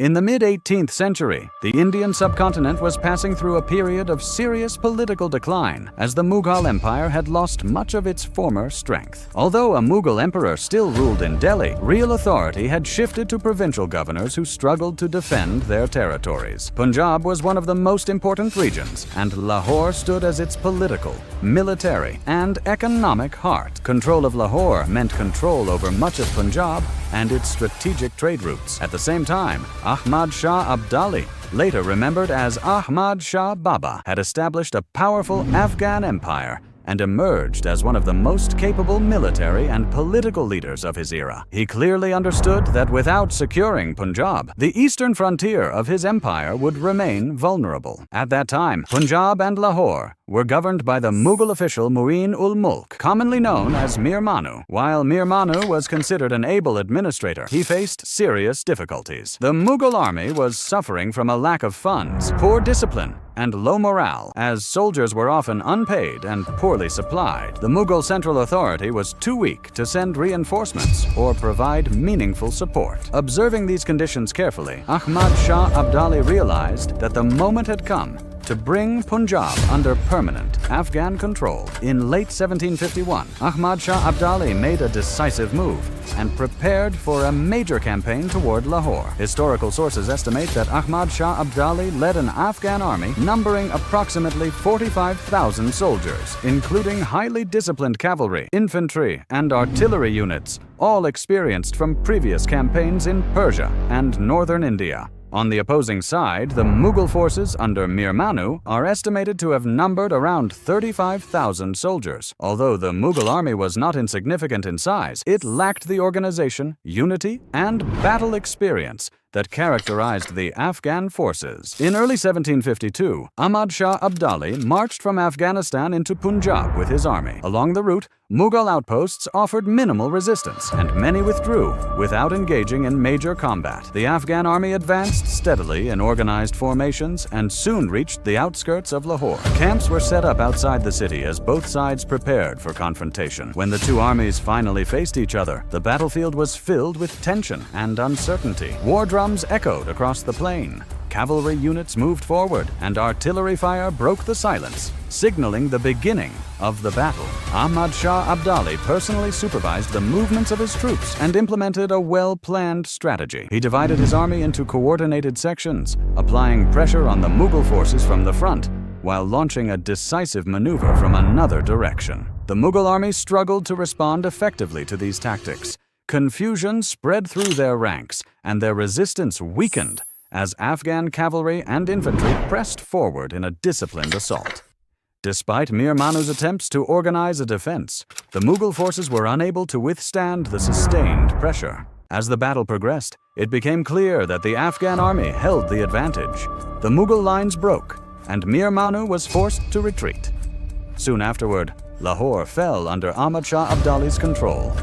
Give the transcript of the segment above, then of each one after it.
In the mid-18th century, the Indian subcontinent was passing through a period of serious political decline as the Mughal Empire had lost much of its former strength. Although a Mughal emperor still ruled in Delhi, real authority had shifted to provincial governors who struggled to defend their territories. Punjab was one of the most important regions, and Lahore stood as its political, military, and economic heart. Control of Lahore meant control over much of Punjab and its strategic trade routes. At the same time, Ahmad Shah Abdali, later remembered as Ahmad Shah Baba, had established a powerful Afghan empire and emerged as one of the most capable military and political leaders of his era. He clearly understood that without securing Punjab, the eastern frontier of his empire would remain vulnerable. At that time, Punjab and Lahore were governed by the Mughal official Mu'in-ul-Mulk, commonly known as Mir Manu. While Mir Manu was considered an able administrator, he faced serious difficulties. The Mughal army was suffering from a lack of funds, poor discipline, and low morale, as soldiers were often unpaid and poorly supplied. The Mughal central authority was too weak to send reinforcements or provide meaningful support. Observing these conditions carefully, Ahmad Shah Abdali realized that the moment had come to bring Punjab under permanent Afghan control. In late 1751, Ahmad Shah Abdali made a decisive move and prepared for a major campaign toward Lahore. Historical sources estimate that Ahmad Shah Abdali led an Afghan army numbering approximately 45,000 soldiers, including highly disciplined cavalry, infantry, and artillery units, all experienced from previous campaigns in Persia and northern India. On the opposing side, the Mughal forces under Mir Manu are estimated to have numbered around 35,000 soldiers. Although the Mughal army was not insignificant in size, it lacked the organization, unity, and battle experience that characterized the Afghan forces. In early 1752, Ahmad Shah Abdali marched from Afghanistan into Punjab with his army. Along the route, Mughal outposts offered minimal resistance, and many withdrew without engaging in major combat. The Afghan army advanced steadily in organized formations and soon reached the outskirts of Lahore. Camps were set up outside the city as both sides prepared for confrontation. When the two armies finally faced each other, the battlefield was filled with tension and uncertainty. War drums echoed across the plain. Cavalry units moved forward, and artillery fire broke the silence, signaling the beginning of the battle. Ahmad Shah Abdali personally supervised the movements of his troops and implemented a well-planned strategy. He divided his army into coordinated sections, applying pressure on the Mughal forces from the front, while launching a decisive maneuver from another direction. The Mughal army struggled to respond effectively to these tactics. Confusion spread through their ranks, and their resistance weakened as Afghan cavalry and infantry pressed forward in a disciplined assault. Despite Mir Manu's attempts to organize a defense, the Mughal forces were unable to withstand the sustained pressure. As the battle progressed, it became clear that the Afghan army held the advantage. The Mughal lines broke, and Mir Manu was forced to retreat. Soon afterward, Lahore fell under Ahmad Shah Abdali's control.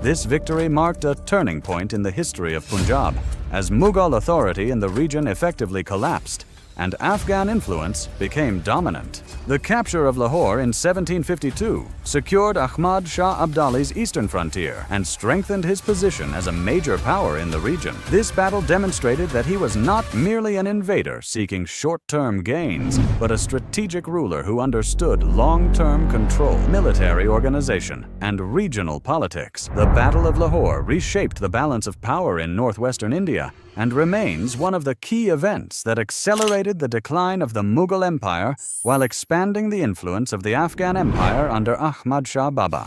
This victory marked a turning point in the history of Punjab, as Mughal authority in the region effectively collapsed and Afghan influence became dominant. The capture of Lahore in 1752 secured Ahmad Shah Abdali's eastern frontier and strengthened his position as a major power in the region. This battle demonstrated that he was not merely an invader seeking short-term gains, but a strategic ruler who understood long-term control, military organization, and regional politics. The Battle of Lahore reshaped the balance of power in northwestern India and remains one of the key events that accelerated the decline of the Mughal Empire while expanding the influence of the Afghan Empire under Ahmad Shah Baba.